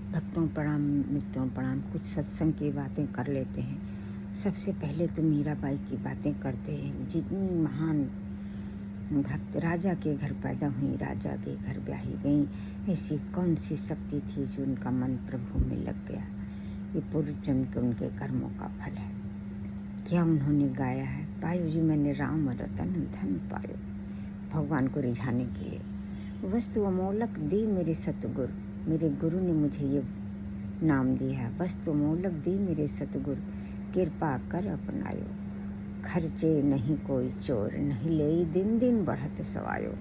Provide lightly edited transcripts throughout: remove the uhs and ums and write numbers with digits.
भक्तों प्रणाम, मित्रों प्रणाम। कुछ सत्संग की बातें कर लेते हैं। सबसे पहले तो मीराबाई की बातें करते हैं। जितनी महान भक्त राजा के घर पैदा हुई, राजा के घर ब्याही गई, ऐसी कौन सी शक्ति थी जो उनका मन प्रभु में लग गया। ये पूर्व जन्म के उनके कर्मों का फल है। क्या उन्होंने गाया है, पायो जी मैंने राम रतन धन पायो। भगवान को रिझाने के लिए वस्तु अमोलक दी मेरे सतगुरु, मेरे गुरु ने मुझे ये नाम दिया है। वस्तु अमोलक दी मेरे सतगुरु, कृपा कर अपनायो। खर्चे नहीं कोई चोर, नहीं ले दिन दिन बढ़त सवायो।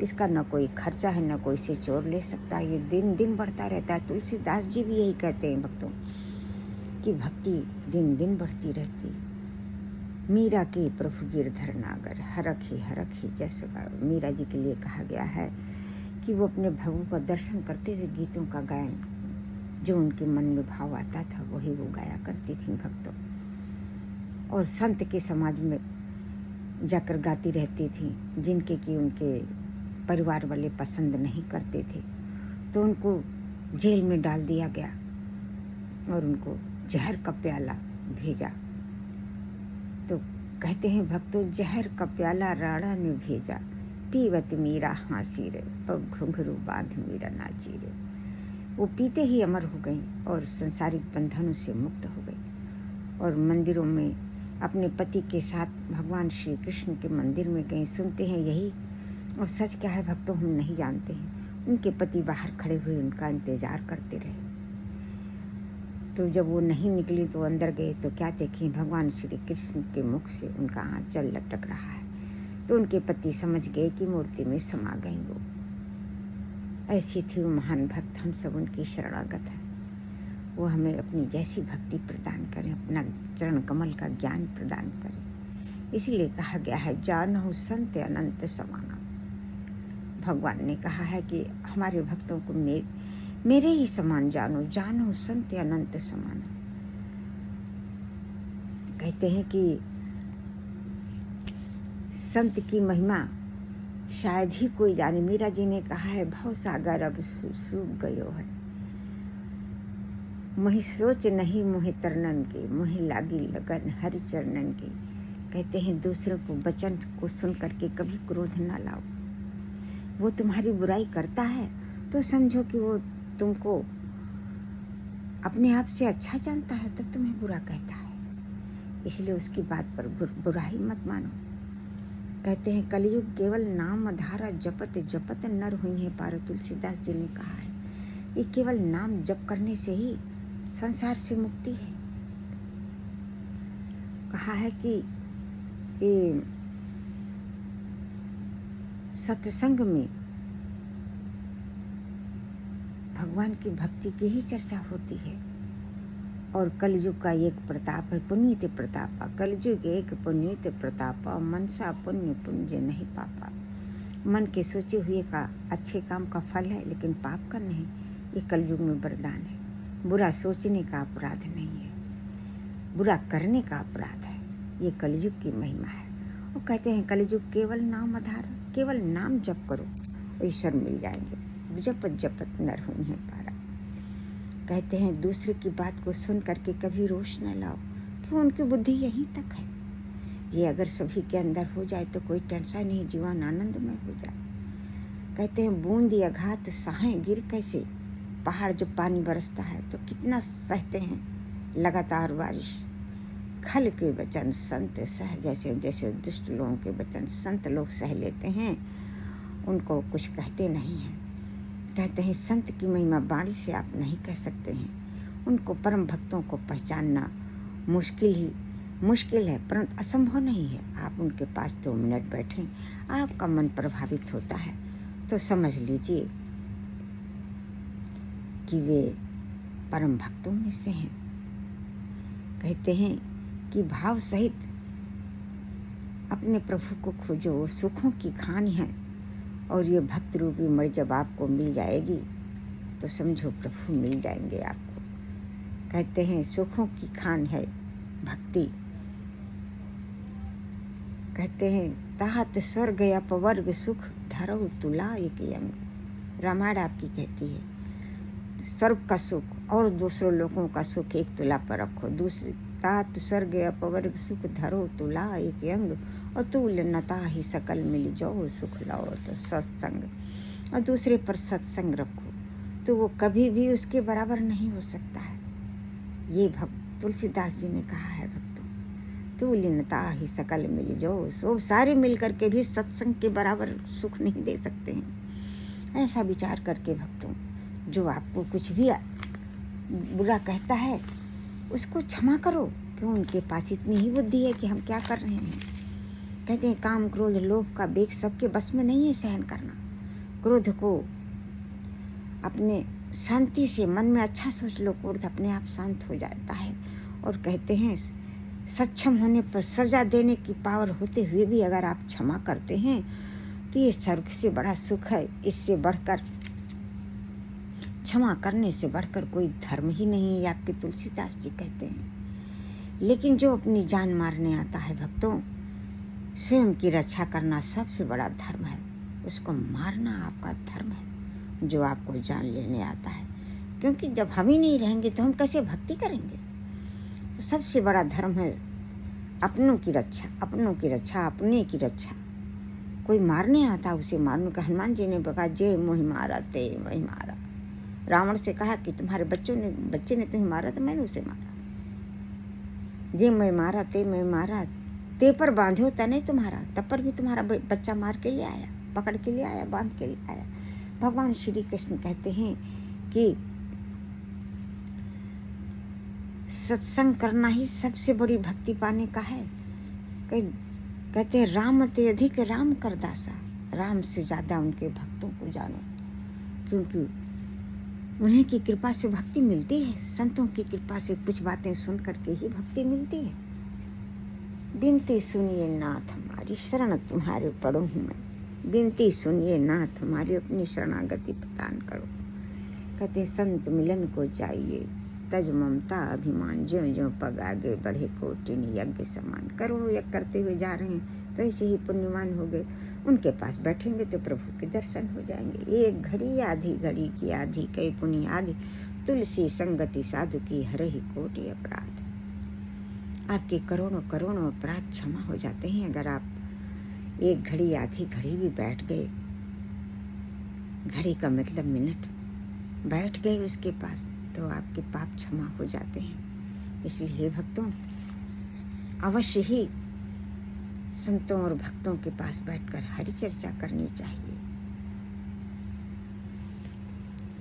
इसका न कोई खर्चा है, न कोई से चोर ले सकता है। ये दिन दिन बढ़ता रहता है। तुलसीदास जी भी यही कहते हैं भक्तों कि भक्ति दिन दिन बढ़ती रहती। मीरा के प्रभु गिरधर नागर, हरख ही जस गायो। मीरा जी के लिए कहा गया है कि वो अपने प्रभु का दर्शन करते हुए गीतों का गायन, जो उनके मन में भाव आता था वही वो गाया करती थी भक्तों। और संत के समाज में जाकर गाती रहती थी, जिनके कि उनके परिवार वाले पसंद नहीं करते थे, तो उनको जेल में डाल दिया गया और उनको जहर का प्याला भेजा। तो कहते हैं भक्तों, जहर का प्याला राणा ने भेजा, पीवत मीरा हाँसी रे, पग घुंघरू बांध मीरा नाची रे। वो पीते ही अमर हो गई और संसारिक बंधनों से मुक्त हो गई और मंदिरों में अपने पति के साथ भगवान श्री कृष्ण के मंदिर में गए। सुनते हैं यही, और सच क्या है भक्तों हम नहीं जानते हैं। उनके पति बाहर खड़े हुए उनका इंतजार करते रहे। तो जब वो नहीं निकली तो अंदर गए तो क्या देखें, भगवान श्री कृष्ण के मुख से उनका आंचल लटक रहा है। तो उनके पति समझ गए कि मूर्ति में समा गई वो। ऐसी थी वो महान भक्त। हम सब उनकी शरणागत है। वो हमें अपनी जैसी भक्ति प्रदान करें, अपना चरण कमल का ज्ञान प्रदान करें। इसीलिए कहा गया है, जानहु संत अनंत समाना। भगवान ने कहा है कि हमारे भक्तों को मेरे ही समान जानो, जानो संत अनंत समाना। कहते हैं कि संत की महिमा शायद ही कोई जाने। मीरा जी ने कहा है, भव सागर अब सूख गयो है, मोहि सोच नहीं मोहि तरनन की, मोहि लागी लगन हरि चरणन की। कहते हैं दूसरों को वचन को सुन करके कभी क्रोध ना लाओ। वो तुम्हारी बुराई करता है तो समझो कि वो तुमको अपने आप से अच्छा जानता है, तब तुम्हें बुरा कहता है। इसलिए उसकी बात पर बुराई मत मानो। कहते हैं कलयुग केवल नाम धारा, जपत जपत नर हुई है पार। तुलसीदास जी ने कहा है ये केवल नाम जप करने से ही संसार से मुक्ति है। कहा है कि ये सत्संग में भगवान की भक्ति की ही चर्चा होती है। और कलयुग का एक प्रताप है पुनीत प्रतापा। कलयुग एक पुनीत प्रतापा, मनसा पुण्य पुण्य नहीं पापा। मन के सोचे हुए का अच्छे काम का फल है, लेकिन पाप का नहीं। ये कलयुग में वरदान है। बुरा सोचने का अपराध नहीं है, बुरा करने का अपराध है। ये कलयुग की महिमा है। वो कहते हैं कलयुग केवल नाम आधार, केवल नाम जप करो, ईश्वर मिल जाएंगे। जपत जपत नर हुई है पारा। कहते हैं दूसरे की बात को सुन करके कभी रोष न लाओ, क्यों उनकी बुद्धि यहीं तक है। ये अगर सभी के अंदर हो जाए तो कोई टेंशन नहीं, जीवन आनंदमय हो जाए। कहते हैं बूंदी अघात सहाय गिर कैसे। पहाड़ जब पानी बरसता है तो कितना सहते हैं लगातार बारिश। खल के वचन संत सह, जैसे जैसे दुष्ट लोगों के वचन संत लोग सह लेते हैं, उनको कुछ कहते नहीं हैं। कहते हैं संत की महिमा वाणी से आप नहीं कह सकते हैं। उनको परम भक्तों को पहचानना मुश्किल है, परंतु असंभव नहीं है। आप उनके पास 2 मिनट बैठें, आपका मन प्रभावित होता है तो समझ लीजिए कि वे परम भक्तों में से हैं। कहते हैं कि भाव सहित अपने प्रभु को खोजो, वो सुखों की खान है। और ये भक्त रूपी मणि जब आपको मिल जाएगी तो समझो प्रभु मिल जाएंगे आपको। कहते हैं सुखों की खान है भक्ति। कहते हैं ताहत स्वर्ग अपवर्ग सुख, धरो तुला एक यंग। रामायण आपकी कहती है सर्व का सुख और दूसरों लोगों का सुख एक तुला पर रखो। दूसरी तात स्वर्ग अपवर्ग सुख धरो तुला एक अंग, और तूल नता ही सकल मिल जाओ सुख लाओ। तो सत्संग और दूसरे पर सत्संग रखो तो वो कभी भी उसके बराबर नहीं हो सकता है। ये भक्त तुलसीदास जी ने कहा है, भक्तों तूल नता ही सकल मिल जाओ। सो सारे मिल करके भी सत्संग के बराबर सुख नहीं दे सकते हैं। ऐसा विचार करके भक्तों, जो आपको कुछ भी बुरा कहता है उसको क्षमा करो। क्यों? उनके पास इतनी ही बुद्धि है कि हम क्या कर रहे हैं। कहते हैं काम क्रोध लोभ का वेग सबके बस में नहीं है सहन करना। क्रोध को अपने शांति से मन में अच्छा सोच लो, क्रोध अपने आप शांत हो जाता है। और कहते हैं सक्षम होने पर सजा देने की पावर होते हुए भी अगर आप क्षमा करते हैं तो ये स्वर्ग से बड़ा सुख है। इससे बढ़कर, क्षमा करने से बढ़कर कोई धर्म ही नहीं है, आपके तुलसीदास जी कहते हैं। लेकिन जो अपनी जान मारने आता है भक्तों, स्वयं की रक्षा करना सबसे बड़ा धर्म है। उसको मारना आपका धर्म है, जो आपको जान लेने आता है। क्योंकि जब हम ही नहीं रहेंगे तो हम कैसे भक्ति करेंगे। तो सबसे बड़ा धर्म है अपनों की रक्षा, अपनों की रक्षा, अपने की रक्षा। कोई मारने आता उसे मारने का। हनुमान जी ने कहा जे मोहि मारा ते वही मारा। रावण से कहा कि तुम्हारे बच्चे ने तुम्हें मारा तो मैंने उसे मारा। जे मैं मारा ते मैं मारा, ते पर बांधो तने तुम्हारा, तब पर भी तुम्हारा बच्चा मार के ले आया, पकड़ के ले आया, बांध के ले आया। भगवान श्री कृष्ण कहते हैं कि सत्संग करना ही सबसे बड़ी भक्ति पाने का है। कहते हैं राम ते अधिक राम कर दासा। राम से ज़्यादा उनके भक्तों को जानो, क्योंकि उन्हीं की कृपा से भक्ति मिलती है। संतों की कृपा से कुछ बातें सुन करके ही भक्ति मिलती है। बिनती सुनिए नाथ हमारी, शरण तुम्हारे पड़ो हूँ मैं। बिनती सुनिए नाथ हमारी, अपनी शरणागति प्रदान करो। कहते संत मिलन को चाहिए तज ममता अभिमान, ज्यों ज्यों पग आगे बढ़े कोटिन यज्ञ समान। करोड़ों यज्ञ करते हुए जा रहे हैं तो ऐसे ही पुण्यवान हो गए। उनके पास बैठेंगे तो प्रभु के दर्शन हो जाएंगे। एक घड़ी आधी घड़ी की आधी, कई पुण्य आधी, तुलसी संगति साधु की हर ही कोटि अपराध। आपके करोड़ों करोड़ों अपराध क्षमा हो जाते हैं अगर आप एक घड़ी आधी घड़ी भी बैठ गए। घड़ी का मतलब मिनट, बैठ गए उसके पास तो आपके पाप क्षमा हो जाते हैं। इसलिए भक्तों, अवश्य ही संतों और भक्तों के पास बैठकर हरि चर्चा करनी चाहिए।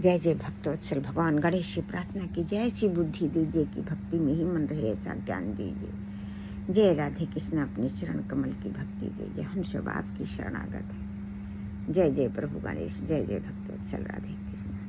जय जय भक्तवत्सल भगवान गणेश की प्रार्थना की, जय ऐसी बुद्धि दीजिए कि भक्ति में ही मन रहे, ऐसा ज्ञान दीजिए। जय राधे कृष्ण, अपने चरण कमल की भक्ति दीजिए। हम सब आपकी शरणागत हैं। जय जय प्रभु गणेश, जय जय भक्तवत्सल राधे कृष्ण।